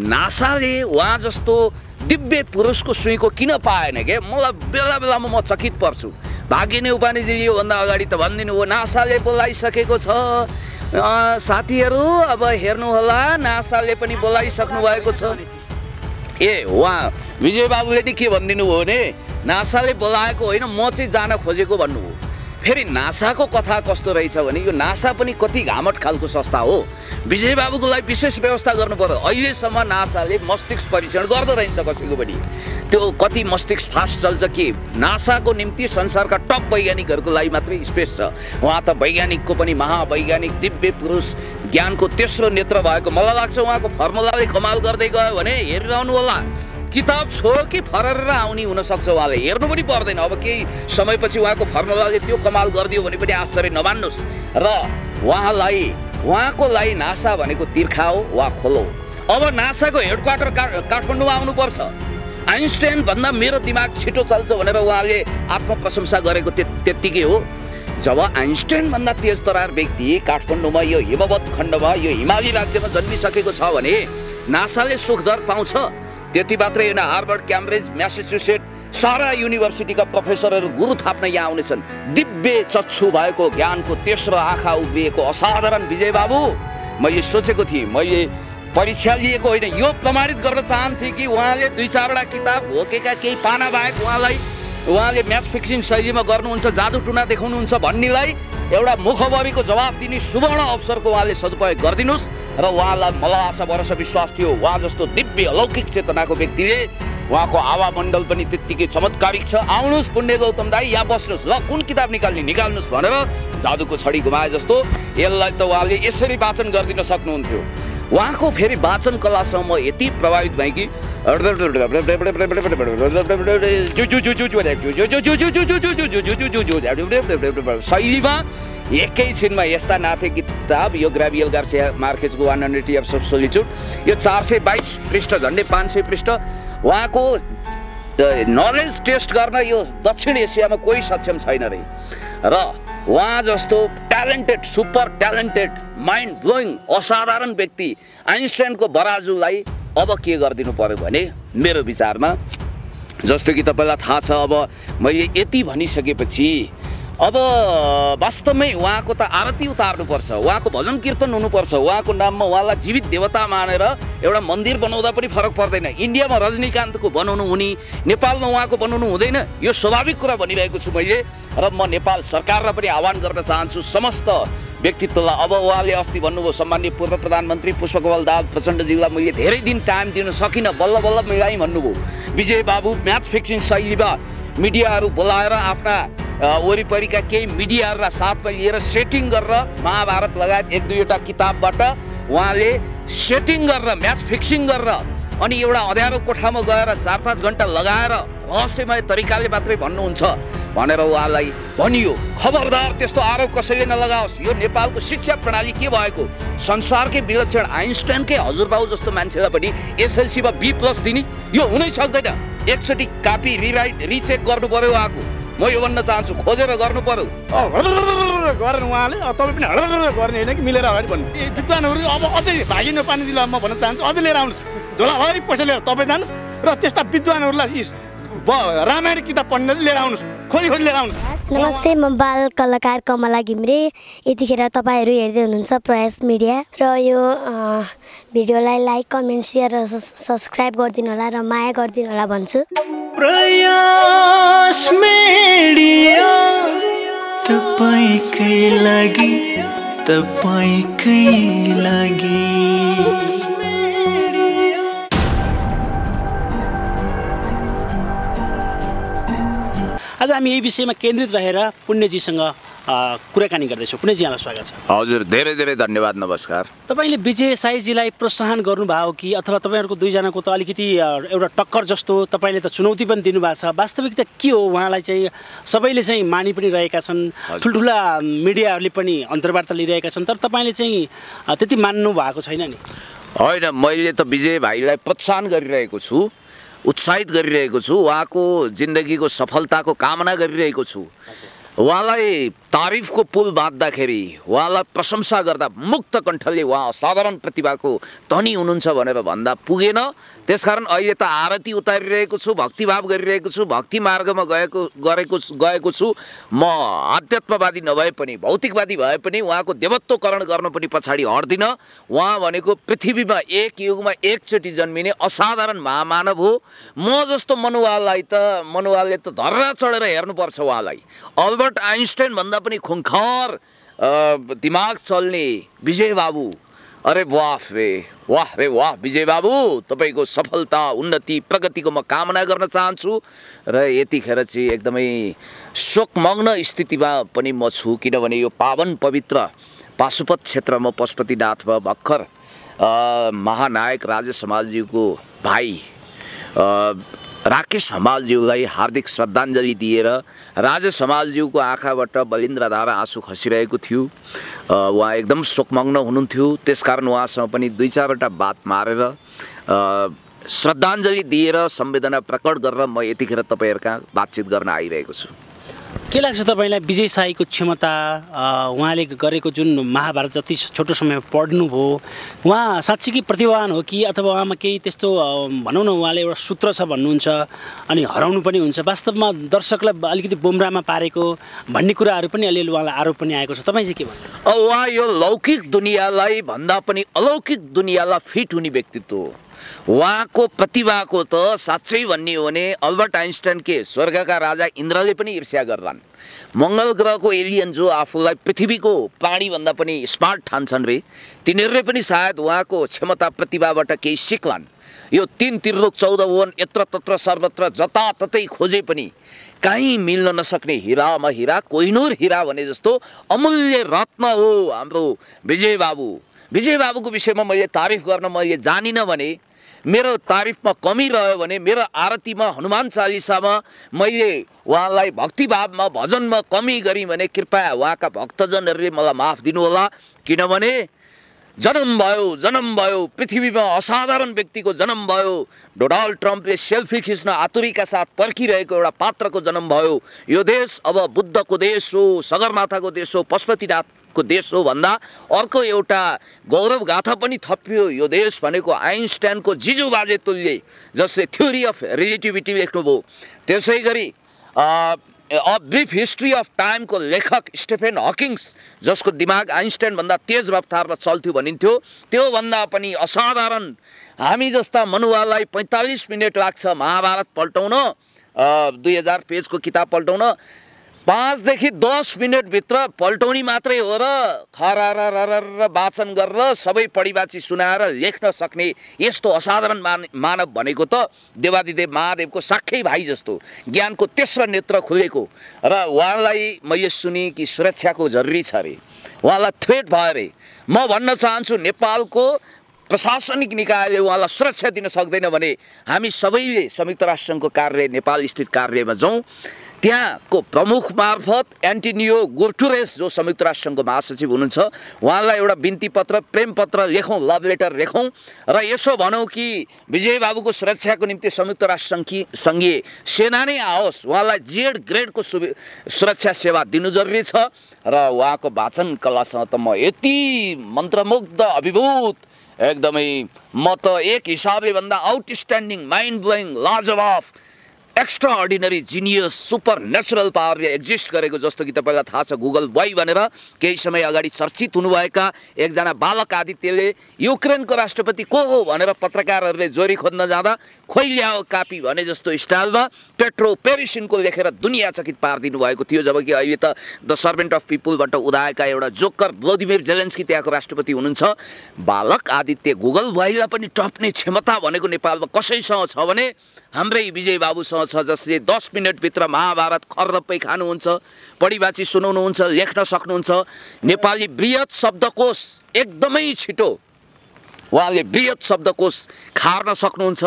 नासाले उहाँ जस्तो दिव्य पुरुषको सुईको किन पाएन के मलाई बेला बेलामा म चकित पर्छु। भागिने उपानिजी योभन्दा अगाडि त भनिदिनु हो नासाले बोलाइसकेको छ। साथीहरू अब हेर्नु होला नासाले पनि बोलाइसक्नु भएको छ। उहाँ विजय बाबुले नि के भनिदिनु हो भने नासाले बोलाएको होइन म चाहिँ जान खोजेको भन्नु हो। फेरि नासाको कथा कस्तो रहेछ भने यो नासा पनि कति घामट खालको संस्था हो। विजय बाबुको लागि विशेष व्यवस्था गर्नु पर्यो। अहिलेसम्म नासाले मस्तिष्क परीक्षण गर्दो रहेछ कसैको पनि। त्यो कति मस्तिष्क फास्ट चल्छ कि नासाको निम्ति संसारका टप वैज्ञानिकहरूको लागि मात्रै स्पेस छ। उहाँ त वैज्ञानिकको पनि महावैज्ञानिक दिव्य पुरुष ज्ञानको तेस्रो नेत्र भएको मलाई लाग्छ। उहाँको फर्मुलाले कमाल गर्दै गयो भने हेरिरहनु होला। किताब छोड्यो कि फरेर आउने हुनसक्छ उहाँले हेर्नु पनि पर्दैन। अब केही समयपछि उहाँको फर्मुलाले त्यो कमाल गरिदियो भने पनि आश्चर्य नमान्नुहोस्। र उहाँको लागि नासा भनेको तिर्खा हो वा खोलो। अब नासाको हेडक्वार्टर काठमाडौँमा आउनुपर्छ। आइन्स्टाइन भन्दा मेरो दिमाग छिटो चल्छ भनेर उहाँले आत्मप्रशंसा गरेको त्यत्तिकै हो। जब आइन्स्टाइन भन्दा तेज तरार व्यक्ति काठमाडौँमा यो हिमवत् खण्डमा यो हिमाली राज्यमा जन्मिसकेको छ भने नासाले सुखदर पाउँछ। त्यति मात्रै होइन, हार्वर्ड, क्याम्ब्रिज, म्यासाचुसेट सारा युनिभर्सिटीका प्रोफेसरहरू गुरु थाप्न यहाँ आउनेछन्। दिव्य चक्षु भएको ज्ञानको तेस्रो आँखा उभिएको असाधारण विजय बाबु मैले सोचेको थिएँ। मैले परीक्षा लिएको होइन, यो प्रमाणित गर्न चाहन्थे कि उहाँले 2-4वटा किताब घोकेका केही पाना बाहेक उहाँले म्याथ फिक्सिङ शैलीमा गर्नुहुन्छ, जादु टुना देखाउनुहुन्छ भन्नेलाई एउटा मुखबरीको जवाफ दिने सुवर्ण अवसरको उहाँले सदुपयोग गरिदिनुहोस्। र उहाँलाई मलाई आशा भरोसा विश्वास थियो उहाँ जस्तो दिव्य अलौकिक चेतनाको व्यक्तिले उहाँको आवामण्डल पनि त्यत्तिकै चमत्कारिक छ। आउनुहोस् पुण्य गौतम दाई यहाँ बस्नुहोस्, ल कुन किताब निकाल्नुहोस् भनेर जादुको छडी घुमाए जस्तो यसलाई त उहाँले यसरी वाचन गरिदिन सक्नुहुन्थ्यो। उहाँको फेरि वाचन कलासँग म यति प्रभावित भएँ कि शैलीमा एकैछिनमा यस्ता नाथे किताब यो ग्राभियल गार्सिया मार्केजको 100 Years of Solitude यो 422 पृष्ठ झन्डै 500 पृष्ठ। उहाँको नलेज टेस्ट गर्न यो दक्षिण एसियामा कोही सक्षम छैन रे। र उहाँ जस्तो talented super talented mind blowing असाधारण व्यक्ति आइन्स्टाइनको बराजुलाई अब के गरिदिनु पर्यो भने मेरो विचारमा जस्तो कि तपाईँलाई थाहा छ अब मैले यति भनिसकेपछि अब वास्तवमै उहाँको त आरती उतार्नुपर्छ, उहाँको भजन कीर्तन हुनुपर्छ। उहाँको नाममा उहाँलाई जीवित देवता मानेर एउटा मन्दिर बनाउँदा पनि फरक पर्दैन। इन्डियामा रजनीकान्तको बनाउनु हुने, नेपालमा उहाँको बनाउनु हुँदैन, यो स्वाभाविक कुरा भनिरहेको छु मैले। र म नेपाल सरकारलाई पनि आह्वान गर्न चाहन्छु समस्त व्यक्तित्वलाई। अब उहाँले अस्ति भन्नुभयो सम्माननीय पूर्व प्रधानमन्त्री पुष्पकमल दाहाल प्रचण्डज्यूलाई मैले धेरै दिन टाइम दिन सकिनँ, बल्ल बल्ल मिलाइ भन्नुभयो। विजय बाबु म्याथ फिक्सिङ शैलीमा मिडियाहरू बोलाएर आफ्ना वरिपरिका केही मिडियाहरूलाई साथमा लिएर सेटिङ गरेर महाभारत लगायत 1-2वटा किताबबाट उहाँले सेटिङ गरेर म्याथ फिक्सिङ गरेर अनि एउटा अँध्यारो कोठामा गएर 4-5 घन्टा लगाएर रहस्यमय तरिकाले मात्रै भन्नुहुन्छ भनेर उहाँलाई भनियो। खबरदार त्यस्तो आरोप कसैले नलगाओस्। यो नेपालको शिक्षा प्रणाली के भएको, संसारकै विलक्षण आइन्स्टाइनकै हजुरबाउ जस्तो मान्छेलाई पनि एसएलसीमा B+ दिने यो हुनै सक्दैन। एकचोटि कापी रिचेक गर्नु पर्यो उहाँको। म यो भन्न चाहन्छु खोजेर गर्नु पर्यो। गरेर उहाँले तपाईँ पनि गर्ने होइन कि मिलेर अगाडि भन्नु। विद्वानहरू अब अझै भागी नेपाली जिल्लामा म भन्न चाहन्छु अझै लिएर आउनुहोस्, झोलाभरि पैसा लिएर तपाईँ जानुहोस् र त्यस्ता विद्वानहरूलाई रामायण किताब पढ्न लिएर आउनुहोस्, खोजी लिएर आउनुहोस्। नमस्ते, म बाल कलाकार कमला घिम्रे। यतिखेर तपाईँहरू हेर्दै हुनुहुन्छ प्रयास मिडिया र यो भिडियोलाई लाइक कमेन्ट सेयर र सब्सक्राइब गरिदिनु होला र माया गरिदिनु होला भन्छु। प्रयास मिडिया तपाईकै लागि आज हामी यही विषयमा केन्द्रित रहेर पुण्यजीसँग कुराकानी गर्दैछौँ। पुण्यजी यहाँलाई स्वागत छ। हजुर धेरै धेरै धन्यवाद, नमस्कार। तपाईँले विजय साईजीलाई प्रोत्साहन गर्नुभयो कि अथवा तपाईँहरूको दुईजनाको त अलिकति एउटा टक्कर जस्तो तपाईँले त चुनौती पनि दिनुभएको छ। वास्तविकता के हो उहाँलाई चाहिँ सबैले चाहिँ मानि पनि रहेका छन्, ठुल्ठुला मिडियाहरूले पनि अन्तर्वार्ता लिइरहेका छन्, तर तपाईँले चाहिँ त्यति मान्नु भएको छैन नि? होइन, मैले त विजय भाइलाई प्रोत्साहन गरिरहेको छु, उत्साहित गरिरहेको छु, उहाँको जिन्दगीको सफलताको कामना गरिरहेको छु। उहाँलाई तारिफको पुल बाँध्दाखेरि उहाँलाई प्रशंसा गर्दा मुक्त कण्ठले उहाँ असाधारण प्रतिभाको धनी हुनुहुन्छ भनेर भन्दा पुगेन। त्यसकारण अहिले त आरती उतारिरहेको छु, भक्तिभाव गरिरहेको छु, भक्ति मार्गमा गएको छु। म आध्यात्मवादी नभए पनि भौतिकवादी भए पनि उहाँको देवत्वकरण गर्न पनि पछाडि हट्दिनँ। उहाँ भनेको पृथ्वीमा एक युगमा एकचोटि जन्मिने असाधारण महामानव हो। म जस्तो मनुवालले त धर्रा चढेर हेर्नुपर्छ उहाँलाई। अल्बर्ट आइन्स्टाइन भन्दा पनि खुङ्खार दिमाग चल्ने विजय बाबु, अरे वाह रे वाह विजय बाबु, तपाईँको सफलता उन्नति प्रगतिको म कामना गर्न चाहन्छु। र यतिखेर चाहिँ एकदमै शोकमग्न स्थितिमा पनि म छु, किनभने यो पावन पवित्र पाशुपत क्षेत्रमा पशुपतिनाथमा भर्खर महानायक राजेश हमालज्यूको भाइ राकेश हमालज्यूलाई हार्दिक श्रद्धाञ्जली दिएर राजेश हमालज्यूको आँखाबाट बलिन्द्रधारा आँसु खसिरहेको थियो। उहाँ एकदम शोकमग्न हुनुहुन्थ्यो। त्यसकारण उहाँसँग पनि 2-4वटा बात मारेर श्रद्धाञ्जली दिएर संवेदना प्रकट गरेर म यतिखेर तपाईँहरूका बातचित गर्न आइरहेको छु। के लाग्छ तपाईँलाई विजय शाहीको क्षमता, उहाँले गरेको जुन महाभारत जति छोटो समयमा पढ्नुभयो, उहाँ साँच्चीकै प्रतिभावान हो कि अथवा उहाँमा केही त्यस्तो भनौँ न उहाँले एउटा सूत्र छ भन्नुहुन्छ अनि हराउनु पनि हुन्छ, वास्तवमा दर्शकलाई अलिकति बोमरामा पारेको भन्ने कुराहरू पनि अलिअलि उहाँलाई आरोप पनि आएको छ, तपाईँ चाहिँ के भन्नुहुन्छ? उहाँ यो लौकिक दुनियाँलाई भन्दा पनि अलौकिक दुनियाँलाई फिट हुने व्यक्तित्व हो। उहाँको प्रतिभाको त साँच्चै भन्ने हो भने अल्बर्ट आइन्स्टाइन के स्वर्गका राजा इन्द्रले पनि ईर्ष्या गर्लान्। मङ्गल ग्रहको एलियन जो आफूलाई पृथ्वीको प्राणीभन्दा पनि स्मार्ट ठान्छन् रे, तिनीहरूले पनि सायद उहाँको क्षमता प्रतिभाबाट केही सिक्लान्। यो 3 त्रिलोक 14 भुवन यत्रतत्र सर्वत्र जताततै खोजे पनि कहीँ मिल्न नसक्ने हिरामा हिरा, कोहिनूर हिरा भने जस्तो अमूल्य रत्न हो हाम्रो विजय बाबु। विजय बाबुको विषयमा मैले तारिफ गर्न मैले जानिनँ भने, मेरो तारिफमा कमी रह्यो भने, मेरो आरतीमा हनुमान चालिसामा मैले उहाँलाई भक्तिभावमा भजनमा कमी गरेँ भने कृपया उहाँका भक्तजनहरूले मलाई माफ दिनुहोला। किनभने जन्म भयो पृथ्वीमा असाधारण व्यक्तिको जन्म भयो। डोनाल्ड ट्रम्पले सेल्फी खिच्न आतुरीका साथ पर्खिरहेको एउटा पात्रको जन्म भयो। यो देश अब बुद्धको देश हो, सगरमाथाको देश हो, पशुपतिनाथको देश हो भन्दा अर्को एउटा गौरव गाथा पनि थपियो। यो देश भनेको आइन्स्टाइनको जिजु बाजे तुल्य जसले थ्योरी अफ रिलेटिभिटी लेख्नुभयो। त्यसै गरी अ ब्रिफ हिस्ट्री अफ टाइमको लेखक स्टेफेन हकिङ्स जसको दिमाग आइन्स्टाइन भन्दा तेज रफ्तारमा चल्थ्यो भनिन्थ्यो, त्योभन्दा पनि असाधारण हामी जस्ता मनुवालाई 45 मिनट लाग्छ महाभारत पल्टाउन, 2000 पेजको किताब पल्टाउन। 5 देखि 10 मिनटभित्र पल्टाउने मात्रै हो र खरार वाचन गरेर सबै पढिबाची सुनाएर लेख्न सक्ने यस्तो असाधारण मानव भनेको त देवादिदेव महादेवको साक्कै भाइ जस्तो ज्ञानको तेस्रो नेत्र खुलेको। र उहाँलाई मैले सुने कि सुरक्षाको जरुरी छ अरे, उहाँलाई थ्रेट भयो अरे। म भन्न चाहन्छु नेपालको प्रशासनिक निकायले उहाँलाई सुरक्षा दिन सक्दैन भने हामी सबैले संयुक्त राष्ट्रसङ्घको कार्यालय नेपाल स्थित कार्यालयमा जाउँ। त्यहाँको प्रमुख मार्फत एन्टोनियो गुटेरेस जो संयुक्त राष्ट्रसङ्घको महासचिव हुनुहुन्छ उहाँलाई एउटा बिन्ती पत्र प्रेम पत्र लेखौँ, लभ लेटर लेखौँ र यसो भनौँ कि विजय बाबुको सुरक्षाको निम्ति संयुक्त राष्ट्रसङ्घीय सेना नै आओस्, उहाँलाई जेड ग्रेडको सुरक्षा सेवा दिनु जरुरी छ। र उहाँको वाचन कलासँग त म यति मन्त्रमुग्ध अभिभूत एकदमै, म त एक हिसाबले भन्दा आउटस्ट्यान्डिङ माइन्ड ब्लोइङ लाजवाब extraordinary genius supernatural पावरले एक्जिस्ट गरेको जस्तो कि तपाईँलाई थाहा छ गुगल बोय भनेर केही समय अगाडि चर्चित हुनुभएका एकजना बालक आदित्यले युक्रेनको राष्ट्रपति को हो भनेर पत्रकारहरूले जोरी खोज्न जाँदा खोइ ल्याओ कापी भने जस्तो स्टाइलमा पेट्रो पेरिसिनको लेखेर दुनियाँ चकित पारिदिनु भएको थियो। जबकि अहिले त द सर्भेन्ट अफ पिपुलबाट उदाएका एउटा जोकर भ्लादिमिर जेलेन्स्की त्यहाँको राष्ट्रपति हुनुहुन्छ। बालक आदित्य गुगल बोयलाई पनि टप्ने क्षमता भनेको नेपालमा कसैसँग छ भने हाम्रै विजय बाबुसँग छ, जसले 10 मिनटभित्र महाभारत खर्रप्पै खानुहुन्छ, पढिबाची सुनाउनुहुन्छ, लेख्न सक्नुहुन्छ। नेपाली बृहत शब्दकोश एकदमै छिटो उहाँले बृहत शब्दकोश खार्न सक्नुहुन्छ।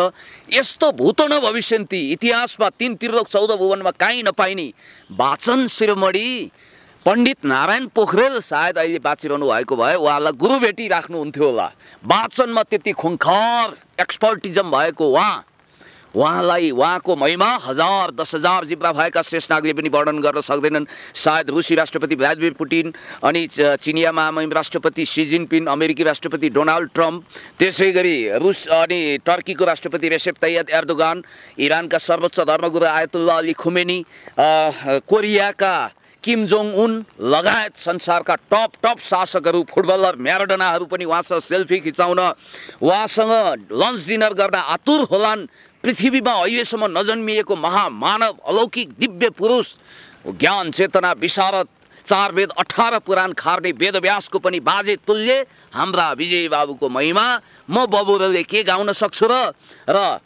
यस्तो भूत न भविष्यन्ति इतिहासमा 3 त्रिलोक 14 भुवनमा काहीँ नपाइने वाचन शिरोमणि पण्डित नारायण पोखरेल सायद अहिले बाँचिरहनु भएको भए उहाँलाई गुरु भेटी राख्नुहुन्थ्यो होला। वाचनमा त्यति खुङ्खार एक्सपर्टिजम भएको उहाँलाई उहाँको महिमा 1000 10,000 जिब्रा भएका शेष नागले पनि वर्णन गर्न सक्दैनन्। सायद रुसी राष्ट्रपति भ्लादिमिर पुटिन अनि चिनिया महामहिम राष्ट्रपति सी जिनपिङ, अमेरिकी राष्ट्रपति डोनाल्ड ट्रम्प, त्यसै गरी रुस अनि टर्कीको राष्ट्रपति रेसेप तय्यब एर्दोगान, इरानका सर्वोच्च धर्मगुरु आयतुल्लाह अली खुमेनी, कोरियाका किम जोङ उन लगायत संसारका टप शासकहरू, फुटबलर म्याराडोनाहरू पनि उहाँसँग सेल्फी खिचाउन, उहाँसँग लन्च डिनर गर्न आतुर होलान्। पृथ्वीमा अहिलेसम्म नजन्मिएको महामानव, अलौकिक दिव्य पुरुष, ज्ञान चेतना विशारद, 4 वेद 18 पुराण खार्ने वेदव्यासको पनि बाजे तुल्य हाम्रा विजय बाबुको महिमा म बबुराले के गाउन सक्छु र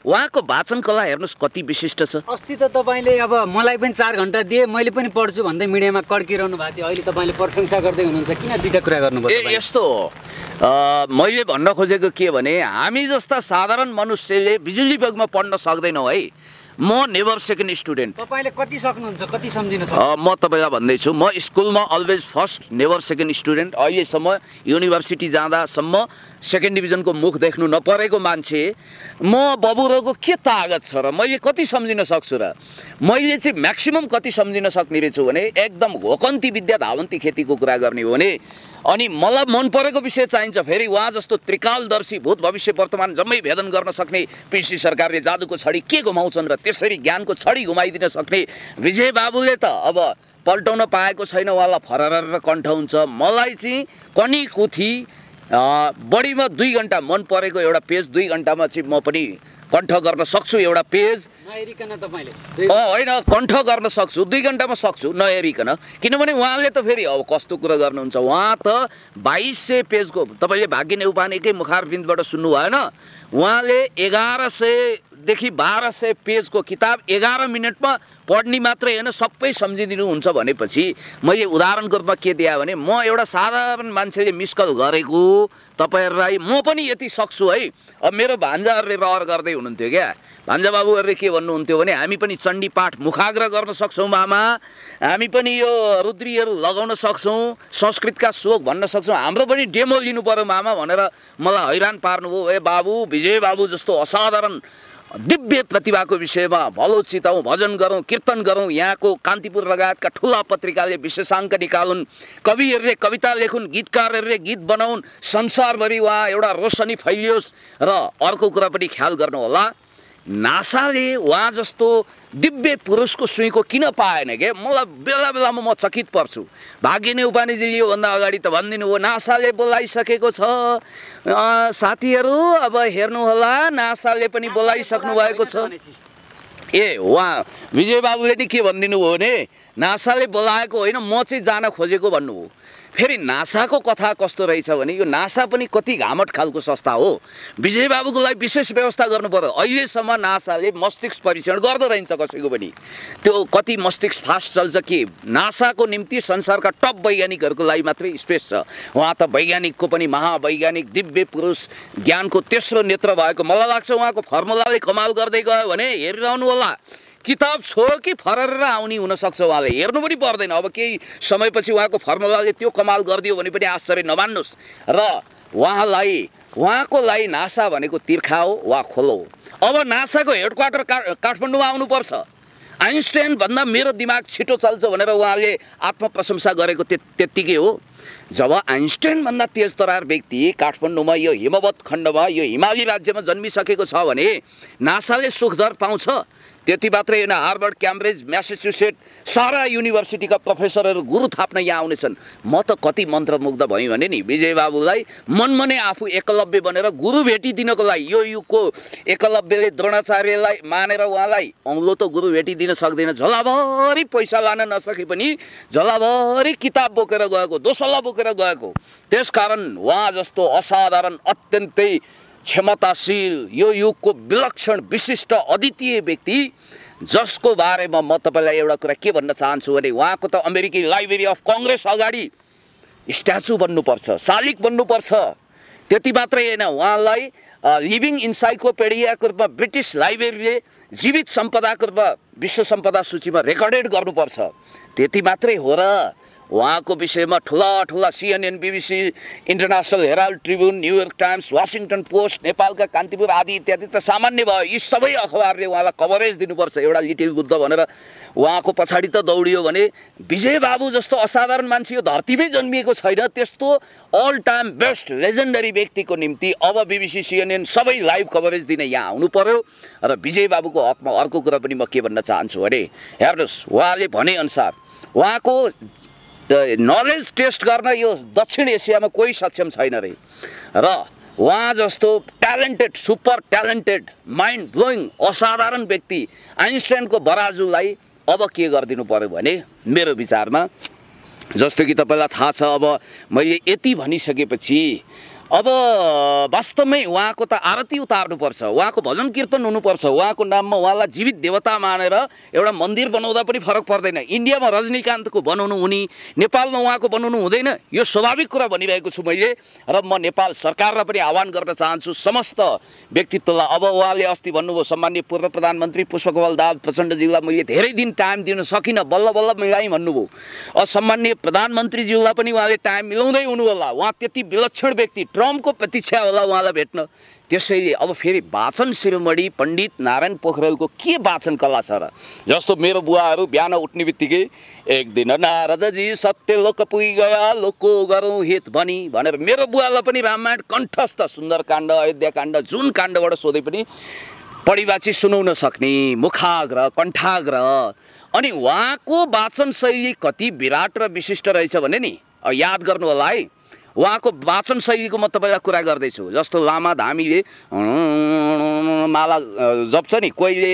उहाँको वाचन कला हेर्नुस् कति विशिष्ट छ। अस्ति त तपाईले अब मलाई पनि 4 घण्टा दिए, मैले पनि पढ्छु भन्दै मिडियामा कड्किरहनु भएको थियो। अहिले तपाईले प्रशंसा गर्दै हुनुहुन्छ, किन दुईटा कुरा गर्नुभयो? यस्तो हो, मैले भन्न खोजेको के भने हामी जस्ता साधारण मनुष्यले बिजुली बगमा पढ्न सक्दैनौँ है। म नेभर सेकेन्ड स्टुडेन्ट। तपाईले कति सक्नुहुन्छ, कति सम्झिन सक्नुहुन्छ? म तपाईँलाई भन्दैछु, म स्कुलमा always first, never second student. अहिलेसम्म युनिभर्सिटी जाँदासम्म सेकेन्ड डिभिजनको मुख देख्नु नपरेको मान्छे म बबुराको के तागत छ र मैले कति सम्झिन सक्छु र? मैले चाहिँ म्याक्सिमम कति सम्झिन सक्ने रहेछु भने एकदम घोकन्ती विद्या धावन्ती खेतीको कुरा गर्ने हो भने अनि मलाई मन परेको विषय चाहिन्छ। फेरि उहाँ जस्तो त्रिकालदर्शी भूत भविष्य वर्तमान जम्मै भेदन गर्न सक्ने पिसी सरकारले जादुको छडी के घुमाउँछन् र त्यसरी ज्ञानको छडी घुमाइदिन सक्ने विजय बाबुले त अब पल्टाउन पाएको छैन। उहाँलाई फरर कण्ठ हुन्छ। मलाई चाहिँ कनी कुथी बढीमा 2 घण्टा मन परेको एउटा पेज 2 घण्टामा चाहिँ म पनि कण्ठ गर्न सक्छु। एउटा पेज नहेरिकन तपाईले होइन कण्ठ गर्न सक्छु, 2 घण्टामा सक्छु नहेरिकन। किनभने उहाँले त फेरि अब कस्तो कुरा गर्नुहुन्छ, उहाँ त 2200 पेजको, तपाईँले भाग्य नेउपानेकै मुखारबिन्दबाट सुन्नु भएन, उहाँले 1100 देखि 1200 पेजको किताब 11 मिनटमा पढ्ने मात्रै होइन सबै सम्झिदिनुहुन्छ भनेपछि मैले उदाहरणको रूपमा के दिएँ भने म एउटा साधारण मान्छेले मिसकल गरेको तपाईहरुलाई म पनि यति सक्छु है। अब मेरो भान्जाहरूले रहर गर्दै हुनुहुन्थ्यो क्या, भान्जा बाबुहरूले के भन्नुहुन्थ्यो भने हामी पनि चण्डी पाठ मुखाग्र गर्न सक्छौँ मामा, हामी पनि यो रुद्रीहरू लगाउन सक्छौँ, संस्कृतका श्लोक भन्न सक्छौँ, हाम्रो पनि डेमो लिनु पर्यो मामा भनेर मलाई हैरान पार्नुभयो। ए बाबु, विजय बाबु जस्तो असाधारण दिव्य प्रतिभाको विषयमा भलो चिताउँ, भजन गरौँ, कीर्तन गरौँ, यहाँको कान्तिपुर लगायतका ठुला पत्रिकाले विशेषाङ्क निकालुन्, कविहरूले कविता लेखुन्, गीतकारहरूले गीत बनाउन्, संसारभरि उहाँ एउटा रोशनी फैलियोस्। र अर्को कुरा पनि ख्याल गर्नु होला, नासाले उहाँ जस्तो दिव्य पुरुषको सुईको किन पाएन के? मलाई बेला बेलामा म चकित पर्छु। भाग्य नेउपानेजी योभन्दा अगाडि त भनिदिनु हो नासाले बोलाइसकेको छ साथीहरू, अब हेर्नु होला नासाले पनि बोलाइसक्नु भएको छ। ए उहाँ विजय बाबुले नि के भनिदिनु हो भने नासाले बोलाएको होइन, म चाहिँ जान खोजेको भन्नुभयो। फेरि नासाको कथा कस्तो रहेछ भने यो नासा पनि कति घामट खालको संस्था हो। विजय बाबुको लागि विशेष व्यवस्था गर्नु पर्यो। अहिलेसम्म नासाले मस्तिष्क परीक्षण गर्दो रहन्छ कसैको पनि, त्यो कति मस्तिष्क फास्ट चल्छ कि नासाको निम्ति संसारका टप वैज्ञानिकहरूको लागि मात्रै स्पेस छ। उहाँ त वैज्ञानिकको पनि महावैज्ञानिक दिव्य पुरुष, ज्ञानको तेस्रो नेत्र भएको। मलाई लाग्छ उहाँको फर्मुलाले कमाल गर्दै गयो भने हेरिरहनु होला, किताब छोड कि फरर आउने हुनसक्छ। उहाँले हेर्नु पनि पर्दैन, अब केही समयपछि उहाँको फर्मुलाले त्यो कमाल गरिदियो भने पनि आश्चर्य नमान्नुहोस्। र उहाँको लागि नासा भनेको तिर्खा हो वा खोलो हो। अब नासाको हेडक्वार्टर काठमाडौँमा आउनुपर्छ। आइन्स्टाइन भन्दा मेरो दिमाग छिटो चल्छ भनेर उहाँले आत्मप्रशंसा गरेको त्यत्तिकै हो। जब आइन्स्टाइन भन्दा तेज तरार व्यक्ति काठमाडौँमा यो हिमवत् खण्डमा यो हिमाली राज्यमा जन्मिसकेको छ भने नासाले सुखदर पाउँछ। त्यति मात्रै होइन, हार्वर्ड, क्याम्ब्रिज, म्यासाचुसेट सारा युनिभर्सिटीका प्रोफेसरहरू गुरु थाप्न यहाँ आउनेछन्। म त कति मन्त्रमुग्ध भएँ भने नि विजय बाबुलाई मनमनै आफू एकलव्य बनेर गुरु भेटिदिनको लागि। यो युगको एकलव्यले द्रोणाचार्यलाई मानेर उहाँलाई औँलो त गुरु भेटिदिन सक्दैन, झोलाभरि पैसा लान नसके पनि झोलाभरि किताब बोकेर गएको, दोसल्ला बोकेर गएको। त्यसकारण उहाँ जस्तो असाधारण अत्यन्तै क्षमताशील यो युगको विलक्षण विशिष्ट अद्वितीय व्यक्ति जसको बारेमा म तपाईँलाई एउटा कुरा के भन्न चाहन्छु भने उहाँको त अमेरिकी लाइब्रेरी अफ कङ्ग्रेस अगाडि स्ट्याचु बन्नुपर्छ, शालिग बन्नुपर्छ। त्यति मात्रै होइन, उहाँलाई लिभिङ इन्साइक्लोपिडियाको रूपमा ब्रिटिस लाइब्रेरीले जीवित सम्पदाको रूपमा विश्व सम्पदा सूचीमा रेकर्डेड गर्नुपर्छ। त्यति मात्रै हो र उहाँको विषयमा ठुला CNN, BBC, International Herald Tribune, New York Times, Washington Post, नेपालका कान्तिपुर आदि इत्यादि त सामान्य भयो। यी सबै अखबारले उहाँलाई कभरेज दिनुपर्छ। एउटा लिटिल बुद्ध भनेर उहाँको पछाडि त दौडियो भने विजय बाबु जस्तो असाधारण मान्छे यो धरतीमै जन्मिएको छैन। त्यस्तो अल टाइम बेस्ट लेजेन्डरी व्यक्तिको निम्ति अब BBC, CNN सबै लाइभ कभरेज दिन यहाँ आउनु पर्यो। र विजय बाबुको हकमा अर्को कुरा पनि म के भन्न चाहन्छु भने हेर्नुहोस्, उहाँले भनेअनुसार उहाँको नलेज टेस्ट गर्न यो दक्षिण एसियामा कोही सक्षम छैन रे। र उहाँ जस्तो talented, super talented, mind blowing असाधारण व्यक्ति आइन्स्टाइनको बराजुलाई अब के गरिदिनु पर्यो भने मेरो विचारमा, जस्तो कि तपाईँलाई थाहा छ, अब मैले यति भनिसकेपछि अब वास्तवमै उहाँको त आरती उतार्नुपर्छ, उहाँको भजन कीर्तन हुनुपर्छ, उहाँको नाममा उहाँलाई जीवित देवता मानेर एउटा मन्दिर बनाउँदा पनि फरक पर्दैन। इन्डियामा रजनीकान्तको बनाउनु हुने, नेपालमा उहाँको बनाउनु हुँदैन। यो स्वाभाविक कुरा भनिरहेको छु मैले। र म नेपाल सरकारलाई पनि आह्वान गर्न चाहन्छु, समस्त व्यक्तित्वलाई। अब उहाँले अस्ति भन्नुभयो, सम्माननीय पूर्व प्रधानमन्त्री पुष्पकमल दाहाल प्रचण्डज्यूलाई मैले धेरै दिन टाइम दिन सकिनँ, बल्ल बल्ल मिलाइ भन्नुभयो। सम्माननीय प्रधानमन्त्रीज्यूलाई पनि उहाँले टाइम मिलाउँदै हुनु होला। उहाँ त्यति विलक्षण व्यक्ति, ट्रम्पको प्रतीक्षा होला उहाँलाई भेट्न। त्यसैले अब फेरि वाचन शिरोमणि पण्डित नारायण पोखरेलको के वाचन कला छ र? जस्तो मेरो बुवाहरू बिहान उठ्ने बित्तिकै एक दिन नारदजी सत्य लोक पुगी गया, लोकको गरौँ हित भनी भनेर मेरो बुवालाई पनि रामायण कण्ठस्थ, सुन्दरकाण्ड, अयोध्याकाण्ड, जुन काण्डबाट सोधे पनि पढिबाची सुनाउन सक्ने मुखाग्र, कण्ठाग्र। अनि उहाँको वाचन शैली कति विराट र विशिष्ट रहेछ भने नि याद गर्नु होला है। उहाँको वाचन शैलीको म तपाईँलाई कुरा गर्दैछु। जस्तो लामा धामीले माला जप्छ नि, कोहीले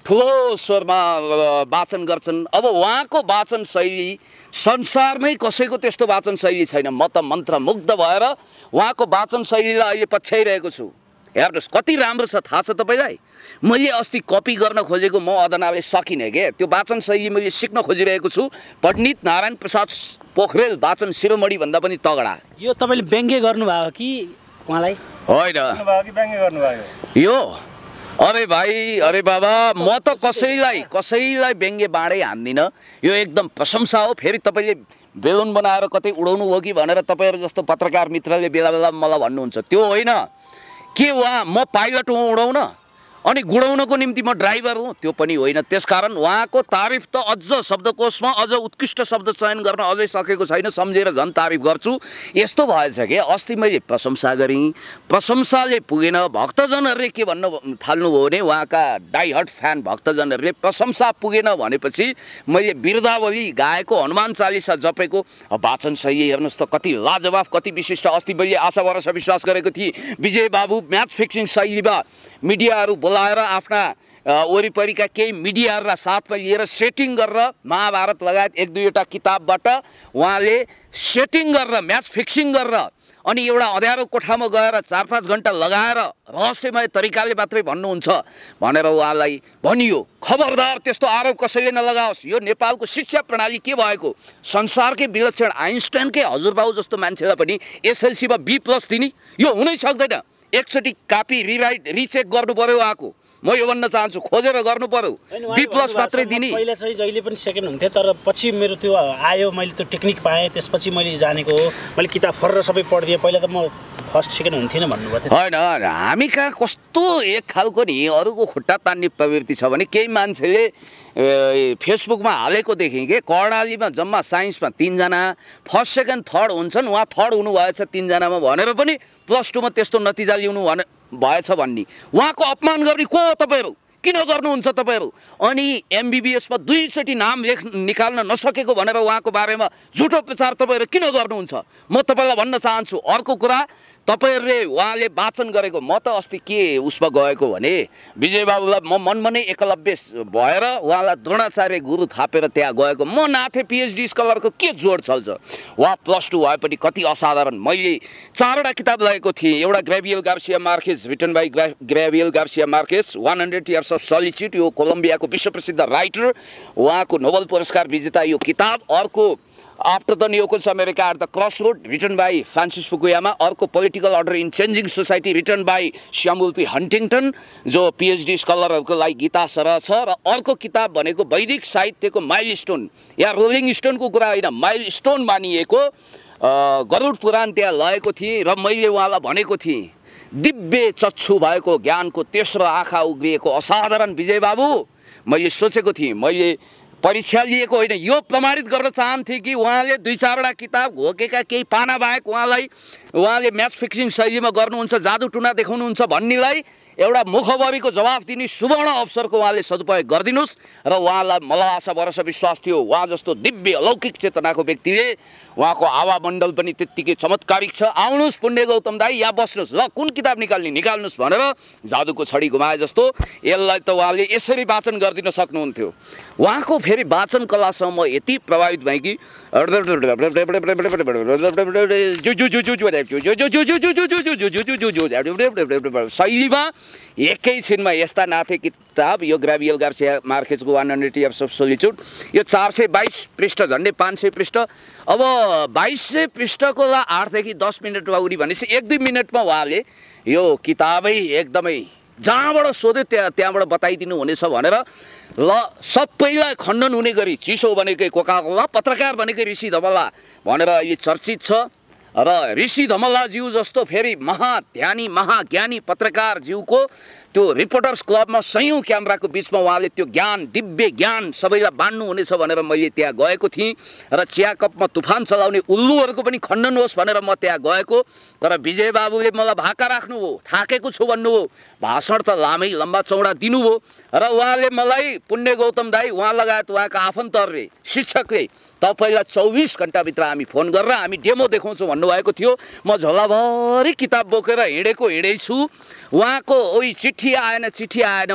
ठुलो स्वरमा वाचन गर्छन्। अब उहाँको वाचन शैली संसारमै कसैको त्यस्तो वाचन शैली छैन। म त मन्त्रमुग्ध भएर उहाँको वाचन शैलीलाई अहिले पछ्याइरहेको छु। हेर्नुहोस् कति राम्रो छ, थाहा छ तपाईँलाई? मैले अस्ति कपी गर्न खोजेको म अदनाले सकिनँ के, त्यो वाचन शैली मैले सिक्न खोजिरहेको छु। पण्डित नारायण प्रसाद पोखरेल वाचन शिरोमणि भन्दा पनि तगडा। यो तपाईँले व्यङ्ग्य गर्नुभयो कि उहाँलाई? होइन यो अरे भाइ, अरे बाबा, म त कसैलाई व्यङ्ग्य बाँडै हान्दिनँ। यो एकदम प्रशंसा हो। फेरि तपाईँले बेलुन बनाएर कतै उडाउनु हो कि भनेर तपाईँहरू जस्तो पत्रकार मित्रले बेला बेला मलाई भन्नुहुन्छ, त्यो होइन। के उहाँ म पाइलट हुँ उडाउन अनि गुडाउनको निम्ति म ड्राइभर हुँ? त्यो पनि होइन। त्यसकारण उहाँको तारिफ त अझ शब्दकोशमा अझ उत्कृष्ट शब्द चयन गर्न अझै सकेको छैन। सम्झेर झन् तारिफ गर्छु। यस्तो भएछ कि अस्ति मैले प्रशंसा गरेँ, प्रशंसाले पुगेन। भक्तजनहरूले के भन्न थाल्नुभयो भने, उहाँका डाइहर्ड फ्यान भक्तजनहरूले प्रशंसा पुगेन भनेपछि मैले बिरदावली गाएको, हनुमान चालिसा जपेको वाचन शैली हेर्नुहोस् त कति लाजवाब, कति विशिष्ट। अस्ति मैले आशा भरोसा विश्वास गरेको थिएँ विजय बाबु म्याच फिक्सिङ शैलीमा मिडियाहरू बोलाएर आफ्ना वरिपरिका केही मिडियाहरूलाई साथमा लिएर सेटिङ गरेर महाभारत लगायत एक दुईवटा किताबबाट उहाँले सेटिङ गरेर म्याच फिक्सिङ गरेर अनि एउटा अँध्यारो कोठामा गएर 4-5 घन्टा लगाएर रहस्यमय तरिकाले मात्रै भन्नुहुन्छ भनेर उहाँलाई भनियो। खबरदार त्यस्तो आरोप कसैले नलगाओस्। यो नेपालको शिक्षा प्रणाली के भएको? संसारकै विलक्षण आइन्स्टाइनकै हजुरबाउ जस्तो मान्छेलाई पनि एसएलसीमा B+ दिने यो हुनै सक्दैन। एकचोटि कापी रिचेक गर्नु पर्यो। उहाँको म यो भन्न चाहन्छु, खोजेर गर्नु पर्यो। B+ मात्रै दिने। पहिला चाहिँ जहिले पनि सेकेन्ड हुन्थेँ, तर पछि मेरो त्यो आयो, मैले त्यो टेक्निक पाएँ, त्यसपछि मैले जानेको हो। मैले किताब फरेर सबै पढिदिएँ। पहिला त म फर्स्ट सेकेन्ड हुन्थेन भन्नुभएको थियो। होइन, हामी कहाँ कस्तो एक खालको नि अरूको खुट्टा तान्ने प्रवृत्ति छ भने केही मान्छेले फेसबुकमा हालेको देखेँ कि कर्णालीमा जम्मा साइन्समा 3 जना फर्स्ट सेकेन्ड थर्ड हुन्छन्, उहाँ थर्ड हुनुभएछ 3 जनामा भनेर पनि +2 मा त्यस्तो नतिजा ल्याउनु भएछ भन्ने। उहाँको अपमान गर्ने को हो तपाईँहरू? किन गर्नुहुन्छ तपाईँहरू? अनि MBBS मा 2 चोटि नाम निकाल्न नसकेको भनेर उहाँको बारेमा झुटो प्रचार तपाईँहरू किन गर्नुहुन्छ? म तपाईँलाई भन्न चाहन्छु। अर्को कुरा, तपाईँहरूले उहाँले वाचन गरेको, म त अस्ति के उसमा गएको भने विजय बाबुलाई म मनमा नै एकलव्य भएर उहाँलाई द्रोणाचार्य गुरु थापेर त्यहाँ गएको। म नाथे PhD स्कलरको के जोड चल्छ? उहाँ +2 भए पनि कति असाधारण। मैले 4वटा किताब लगेको थिएँ। एउटा Gabriel Garcia Marquez, written by Gabriel Garcia Marquez, 100 Years of Solitude, यो कोलम्बियाको विश्व प्रसिद्ध राइटर, उहाँको नोबेल पुरस्कार विजेता यो किताब। अर्को After the Neocons America at the Crossroad written by Francis Fukuyama, अर्को Political Order in Changing Society written by Samuel P Huntington जो पिएचडी स्कलरहरूको लागि गीता सरह छ, र अर्को किताब भनेको वैदिक साहित्यको माइलस्टोन या रोलिङ स्टोनको कुरा होइन, माइलस्टोन मानिएको गरुड पुराण त्यहाँ लगेको थिएँ र मैले उहाँलाई भनेको थिएँ दिव्य चक्षु भएको ज्ञानको तेस्रो आँखा उग्रिएको असाधारण विजय बाबु। मैले सोचेको थिएँ, मैले परीक्षा लिएको होइन, यो प्रमाणित गर्न चाहन्थे कि उहाँले 2-4वटा किताब घोकेका केही पाना बाहेक उहाँले म्याच फिक्सिङ शैलीमा गर्नुहुन्छ, जादु टुना देखाउनुहुन्छ भन्नेलाई एउटा मुखबरीको जवाफ दिने सुवर्ण अवसरको उहाँले सदुपयोग गरिदिनुहोस्। र उहाँलाई मलाई आशा भरोसा विश्वास थियो उहाँ जस्तो दिव्य अलौकिक चेतनाको व्यक्तिले, उहाँको आवामण्डल पनि त्यत्तिकै चमत्कारिक छ। आउनुहोस् पुण्य गौतम दाई, यहाँ बस्नुहोस्, ल कुन किताब निकाल्नुहोस् भनेर जादुको छडी घुमाए जस्तो यसलाई त उहाँले यसरी वाचन गरिदिन सक्नुहुन्थ्यो। उहाँको फेरि वाचन कलासँग म यति प्रभावित भएँ कि शैलीमा एकैछिनमा यस्ता नाथे किताब यो ग्राभियल गार्सिया मार्केजको 100 Years of Solitude, यो 422 पृष्ठ, झन्डै 500 पृष्ठ। अब 2200 पृष्ठको 8 देखि 10 मिनटमा उडी भनेपछि 1-2 मिनटमा उहाँले यो किताबै एकदमै जहाँबाट सोध्यो त्यहाँबाट बताइदिनु हुनेछ भनेर ल सबैलाई खण्डन हुने गरी चिसो भनेकै कोकाकोला, पत्रकार भनेकै ऋषि धमला भनेर अहिले चर्चित छ। र ऋषि धमलाज्यू जस्तो फेरि महाध्यानी महाज्ञानी पत्रकारज्यूको त्यो रिपोर्टर्स क्लबमा सयौँ क्यामेराको बिचमा उहाँले त्यो ज्ञान दिव्य ज्ञान सबैलाई बाँड्नु हुनेछ भनेर मैले त्यहाँ गएको थिएँ। र चिया कपमा तुफान चलाउने उल्लुहरूको पनि खण्डन होस् भनेर म त्यहाँ गएको। तर विजय बाबुले मलाई भाका राख्नुभयो, थाकेको छु भन्नुभयो, भाषण त लामै लम्बा चौडा दिनुभयो। र उहाँले मलाई पुण्य गौतम दाई, उहाँ लगायत उहाँका आफन्तहरूले शिक्षकले तपाईँलाई 24 घन्टाभित्र हामी फोन गरेर हामी डेमो देखाउँछौँ भन्नुभएको थियो। म झोलाभरि किताब बोकेर हिँडेछु। उहाँको ओइ चिठी आएन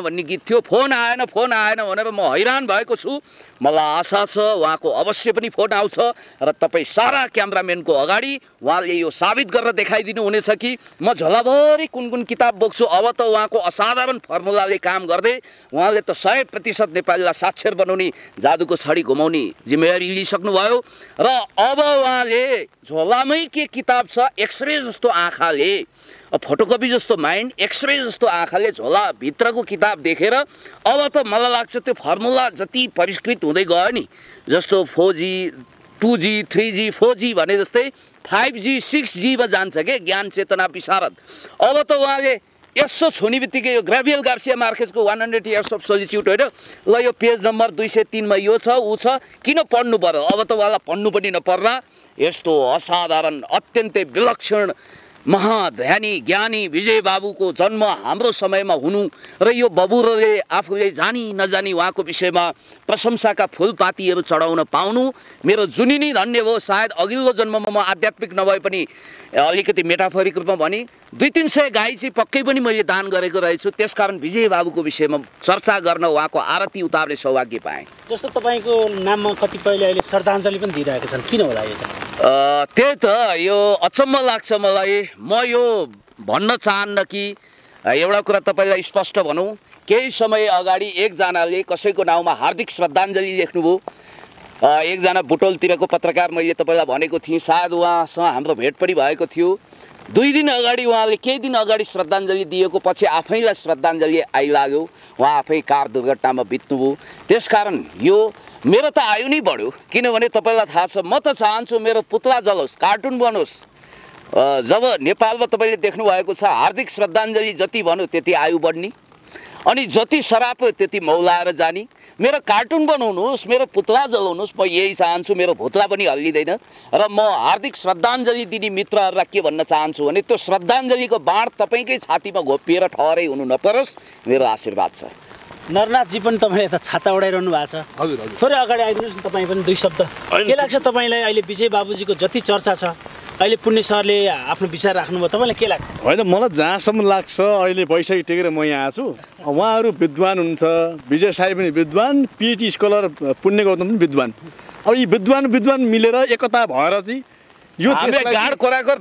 भन्ने गीत थियो, फोन आएन भनेर म हैरान भएको छु। मलाई आशा छ उहाँको अवश्य पनि फोन आउँछ र तपाईँ सारा क्यामराम्यानको अगाडि उहाँले यो साबित गरेर देखाइदिनु हुनेछ कि म झोलाभरि कुन किताब बोक्छु। अब त उहाँको असाधारण फर्मुलाले काम गर्दै उहाँले त 100% नेपालीलाई साक्षर बनाउने जादुको छडी घुमाउने जिम्मेवारी लिइसक्नुभयो। र अब उहाँले झोलामै के किताब छ, एक्सरे जस्तो आँखाले, फोटोकपी जस्तो माइन्ड, एक्सरे जस्तो आँखाले झोलाभित्रको किताब देखेर अब त मलाई लाग्छ त्यो फर्मुला जति परिष्कृत हुँदै गयो नि, जस्तो 4G 2G 3G 4G भने जस्तै 5G 6G मा जान्छ के ज्ञान चेतना विशारद। अब त उहाँले यसो छुने बित्तिकै यो ग्राभियल गार्सिया मार्केजको 100 Years of Solitude होइन, ल यो पेज नम्बर 203 मा यो छ ऊ छ, किन पढ्नु पर्यो? अब त उहाँलाई पढ्नु पनि नपर्ला। यस्तो असाधारण अत्यन्तै विलक्षण महाध्यानी ज्ञानी विजय बाबुको जन्म हाम्रो समयमा हुनु र यो बबुरले आफूले जानी नजानी उहाँको विषयमा प्रशंसाका फुलपातीहरू चढाउन पाउनु मेरो जुनिनी धन्य हो। सायद अघिल्लो जन्ममा म आध्यात्मिक नभए पनि अलिकति मेटाफोरिक रूपमा भने 200-300 गाई चाहिँ पक्कै पनि मैले दान गरेको रहेछु। त्यसकारण विजय बाबुको विषयमा चर्चा गर्न उहाँको आरती उतार्ने सौभाग्य पाएँ। जस्तो तपाईँको नाममा कतिपयले अहिले श्रद्धाञ्जली पनि दिइरहेका छन्, किन होला यो चाहिँ? त्यही त यो अचम्म लाग्छ मलाई। म यो भन्न चाहन्न कि एउटा कुरा तपाईँलाई स्पष्ट भनौँ, केही समय अगाडि एकजनाले कसैको नाउँमा हार्दिक श्रद्धाञ्जली लेख्नुभयो। एकजना बुटोलतिरको पत्रकार मैले तपाईँलाई भनेको थिएँ, सायद उहाँसँग हाम्रो भेट पनि भएको थियो। 2 दिन अगाडि उहाँले केही दिन अगाडि श्रद्धाञ्जली दिएको पछि आफैलाई श्रद्धाञ्जली आइलाग्यो, उहाँ आफै कार दुर्घटनामा बित्नुभयो। त्यसकारण यो मेरो त आयु नै बढ्यो, किनभने तपाईँलाई थाहा छ म त चाहन्छु मेरो पुतला जलोस्, कार्टुन बनोस्। जब नेपालमा तपाईँले देख्नुभएको छ हार्दिक श्रद्धाञ्जली जति भन्यो त्यति आयु बढ्ने, अनि जति सराप त्यति मौलाएर जाने। मेरो कार्टुन बनाउनुहोस्, मेरो पुतला जलाउनुहोस्, म यही चाहन्छु। मेरो भुतला पनि हल्लिँदैन। र म हार्दिक श्रद्धाञ्जली दिने मित्रहरूलाई के भन्न चाहन्छु भने त्यो श्रद्धाञ्जलीको बाण तपाईँकै छातीमा घोपिएर ठहरै हुनु नपरोस्, मेरो आशीर्वाद छ। नरनाथजी पनि तपाईँले यता छाता उडाइरहनु भएको छ। हजुर थोरै अगाडि आइदिनुहोस् न, तपाईँ पनि 2 शब्द के लाग्छ तपाईँलाई? अहिले विजय बाबुजीको जति चर्चा छ, अहिले पुण्य सरले आफ्नो विचार राख्नुभयो, तपाईँलाई के लाग्छ? होइन, मलाई जहाँसम्म लाग्छ अहिले बैशाखी टेकेर म यहाँ छु, उहाँहरू विद्वान हुनुहुन्छ, विजय साई पनि विद्वान, पिएचडी स्कलर पुण्य गौतम पनि विद्वान। अब यी विद्वान मिलेर एकता भएर चाहिँ यो हामीले देशलाई गाड कोराकोर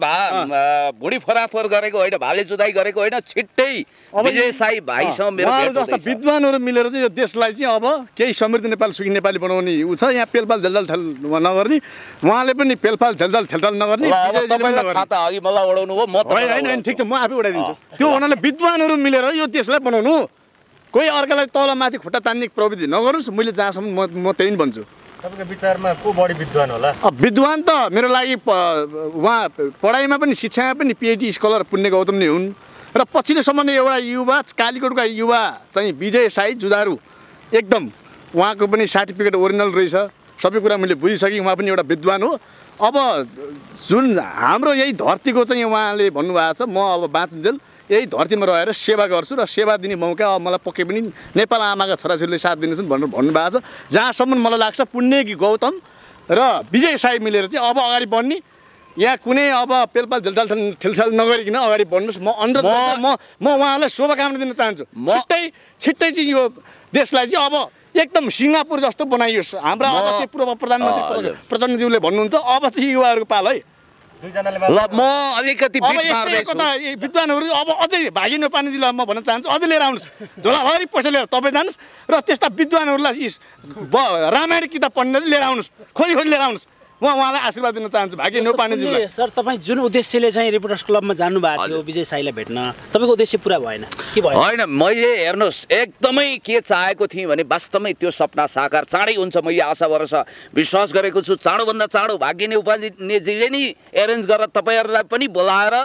भुँडी फराफोर गरेको होइन, भाले जुदाई गरेको होइन, छिट्टै विजय साई भाइसँग मेरो उहाँहरू भेट जस्ता हुँदैछ। विद्वानहरू मिलेर चाहिँ यो देशलाई चाहिँ अब केही समृद्ध नेपाल सुखी नेपाली बनाउने ऊ छ। यहाँ पेलपाल झेलझाल नगर्ने, उहाँले पनि पेलपाल झेलझाल ठेलझाल नगर्ने, ल अब विजयजीले पनि तपाईँलाई नगर्ने। छाता अघि मलाई उडाउनु हो, म होइन होइन होइन, ठिक छ, म आफै उडाइदिन्छु। त्यो हुनाले विद्वानहरू मिलेर यो देशलाई बनाउनु, कोही अर्कालाई तल माथि खुट्टा तान्ने प्रविधि नगर्नुहोस्। मैले जहाँसम्म म त्यही पनि भन्छु। तपाईँको विचारमा को बढी विद्वान होला? विद्वान त मेरो लागि उहाँ पढाइमा पनि शिक्षामा पनि पिएचडी स्कलर पुण्य गौतम नै हुन्। र पछिल्लो सम्बन्ध एउटा युवा कालीकोटका युवा चाहिँ विजय साई जुझारु, एकदम उहाँको पनि सर्टिफिकेट ओरिजिनल रहेछ। सबै कुरा मैले बुझिसकेँ। उहाँ पनि एउटा विद्वान हो। अब जुन हाम्रो यही धरतीको चाहिँ उहाँले भन्नुभएको छ, म अब बाँचुन्जेल यही धरतीमा रहेर सेवा गर्छु र सेवा दिने मौका अब मलाई पक्कै पनि नेपाल आमाका छोराछोरीले साथ दिनेछन् भनेर भन्नुभएको छ। जहाँसम्म मलाई लाग्छ पुण्य गौतम र विजय साई मिलेर चाहिँ अब अगाडि बढ्ने, यहाँ कुनै अब पेलपाल झेलझाल ठेलछाल नगरिकन अगाडि बढ्नुहोस्। म अनुरोध गर्छु। म उहाँलाई शुभकामना दिन चाहन्छु। छिट्टै चाहिँ यो देशलाई चाहिँ अब एकदम सिङ्गापुर जस्तो बनाइयोस्। हाम्रा अब चाहिँ पूर्व प्रधानमन्त्री प्रचण्डज्यूले भन्नुहुन्छ अब चाहिँ युवाहरूको पाल है। ल म अलिकति अब बिट मार्दैछु। विद्वानहरू अब अझै भागी नेपानीजीलाई म भन्न चाहन्छु, अझै लिएर आउनुहोस्। झोलाभरि पैसा लिएर तपाईँ जानुहोस् र त्यस्ता विद्वानहरूलाई रामायण किताब पढ्न लिएर आउनुहोस्, खोजी लिएर आउनुहोस्। म उहाँलाई आशीर्वाद दिन चाहन्छु भागी नेपानीजीलाई। सर, तपाईँ जुन उद्देश्यले चाहिँ रिपोर्टर्स क्लबमा जानुभएको थियो विजय साईलाई भेट्न, तपाईँको उद्देश्य पुरा भएन के भयो? होइन, मैले हेर्नुहोस् एकदमै के चाहेको थिएँ भने वास्तवमै त्यो सपना साकार चाँडै हुन्छ। मैले आशा भरोसा विश्वास गरेको छु। चाँडोभन्दा चाँडो भाग्यने उपाध्यायजीले नि एरेन्ज गरेर तपाईँहरूलाई पनि बोलाएर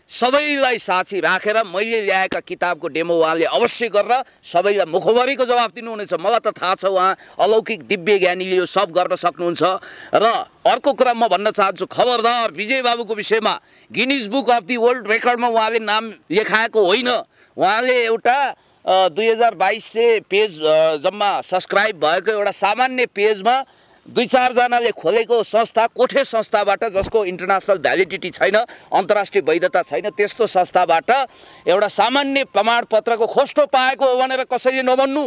सबैलाई साथी राखेर मैले ल्याएका किताबको डेमो उहाँले अवश्य गरेर सबैलाई मुखभरिको जवाफ दिनुहुनेछ। मलाई त थाहा छ उहाँ अलौकिक दिव्य ज्ञानीले यो सब गर्न सक्नुहुन्छ। र अर्को कुरा म भन्न चाहन्छु, खबरदार विजय बाबुको विषयमा Guinness Book of the World रेकर्डमा उहाँले नाम लेखाएको होइन। उहाँले एउटा 2022 पेज जम्मा सब्सक्राइब भएको एउटा सामान्य पेजमा 2-4 जनाले खोलेको संस्था, कोठे संस्थाबाट, जसको इन्टरनेसनल भ्यालिडिटी छैन, अन्तर्राष्ट्रिय वैधता छैन, त्यस्तो संस्थाबाट एउटा सामान्य प्रमाणपत्रको खोस्टो पाएको हो भनेर कसैले नभन्नु।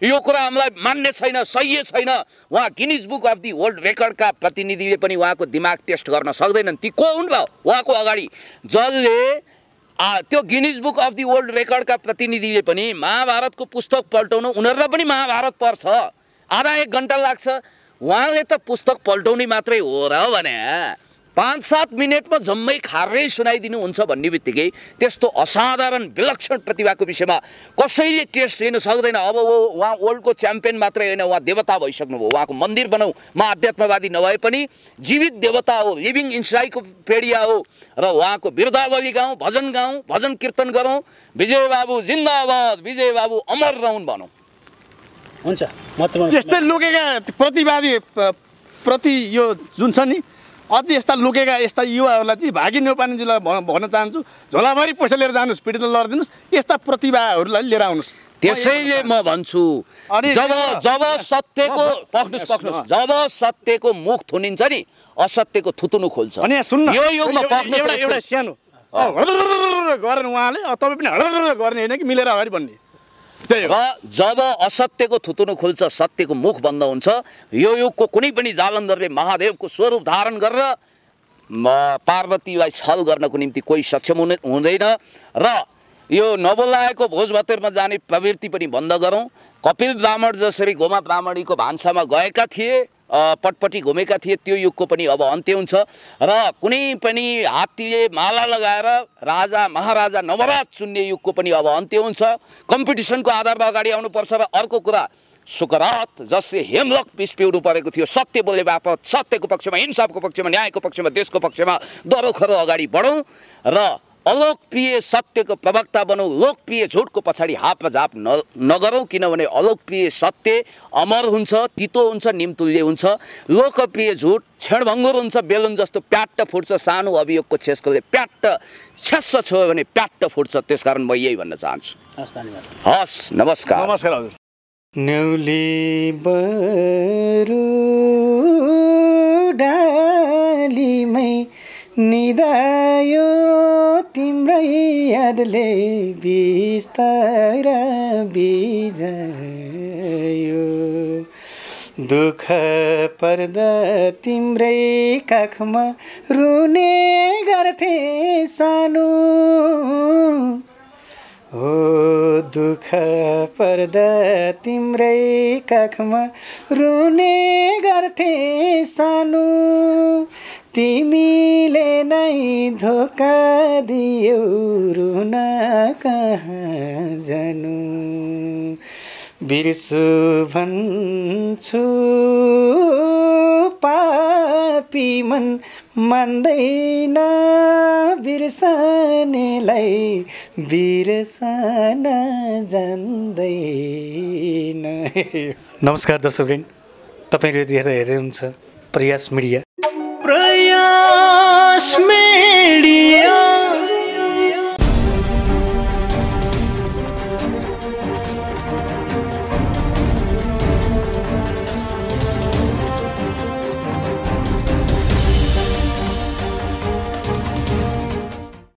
यो कुरा हामीलाई मान्य छैन, सही छैन। उहाँ Guinness Book of the World रेकर्डका प्रतिनिधिले पनि उहाँको दिमाग टेस्ट गर्न सक्दैनन्। ती को हुन् भयो उहाँको अगाडि जसले त्यो Guinness Book of the World रेकर्डका प्रतिनिधिले पनि महाभारतको पुस्तक पल्टाउनु, उनीहरूलाई पनि महाभारत पर्छ, आधा 1 घन्टा लाग्छ। उहाँले त पुस्तक पल्टाउने मात्रै हो र भने 5-7 मिनटमा जम्मै खारै सुनाइदिनुहुन्छ भन्ने बित्तिकै त्यस्तो असाधारण विलक्षण प्रतिभाको विषयमा कसैले टेस्ट लिन सक्दैन। अब उहाँ वर्ल्डको च्याम्पियन मात्रै होइन, उहाँ देवता भइसक्नुभयो। उहाँको मन्दिर बनाऊ, म आध्यात्मवादी नभए पनि जीवित देवता हो, लिभिङ इन्साइक्लोपिडिया हो। र उहाँको बिरदावली गाउँ, भजन कीर्तन गरौँ, विजय बाबु जिन्दाबाद, विजय बाबु अमर रहन् भनौँ। हुन्छ, यस्तै लुकेका प्रतिवादी प्रति यो जुन छ नि, अझै यस्ता लुकेका यस्ता युवाहरूलाई चाहिँ भागी नेपानीजीलाई भन्न चाहन्छु, झोलाभरि पैसा लिएर जानुहोस्, पीडितलाई लडिदिनुहोस्, यस्ता प्रतिभाहरूलाई लिएर आउनुहोस्। त्यसैले म भन्छु जब सत्यको पक्नुहोस्, जब सत्यको मुख थुनिन्छ नि असत्यको थुतुनु खोल्छ। अनि सुन्नु, यो युगमा एउटा सानो गरेर उहाँले तपाईँ पनि गर्ने होइन कि मिलेर अगाडि बढ्ने। र जब असत्यको थुतुनु खुल्छ, सत्यको मुख बन्द हुन्छ। यो युगको कुनै पनि जालन्धरले महादेवको स्वरूप धारण गरेर पार्वतीलाई छल गर्नको निम्ति कोही सक्षम हुँदैन। र यो नबोलाएको भोज भतेरमा जाने प्रवृत्ति पनि बन्द गरौँ। कपिल ब्राह्मण जसरी गोमा ब्राह्मणीको भान्सामा गएका थिए, पटपटी घुमेका थिए, त्यो युगको पनि अब अन्त्य हुन्छ। र कुनै पनि हात्तीले माला लगाएर राजा महाराजा नवराज चुन्ने युगको पनि अब अन्त्य हुन्छ। कम्पिटिसनको आधारमा अगाडि आउनुपर्छ। र अर्को कुरा, सुकरात जसले हेमलक विष पिउनु परेको थियो, सत्य बोले बापत, सत्यको पक्षमा, इन्साफको पक्षमा, न्यायको पक्षमा, देशको पक्षमा दरोखरो अगाडि बढौँ र अलोकप्रिय सत्यको प्रवक्ता बनौँ। लोकप्रिय झुटको पछाडि हापझाप नगरौँ, किनभने अलोकप्रिय सत्य अमर हुन्छ, तितो हुन्छ, निमतुल्य हुन्छ। लोकप्रिय झुट क्षणभङ्गुर हुन्छ, बेलुन जस्तो प्याट्ट फुट्छ। सानो अभियोगको छेस्कोले प्याट्ट छ्यास्स छोयो भने प्याट्ट फुट्छ। त्यसकारण म यही भन्न चाहन्छु। हस्, नमस्कार। नमस्कार हजुर। न्यौली बरु डालीमै निदायो तिम्रै यादले बिस्तारा बिजायो दुःख पर्दा तिम्रै काखमा रुने गर्थे सानो हो दुःख पर्दा तिम्रै काखमा रुने गर्थे सानो तिमीले नै धोका दियौ रुन कहाँ जानु बिर्सु भन्छु पापी मन मान्दैन बिर्सनेलाई बिर्सन जान्दैन। नमस्कार दर्शकवृन्द, तपाईँले यतिखेर हेर्दै हुनुहुन्छ प्रयास मिडिया।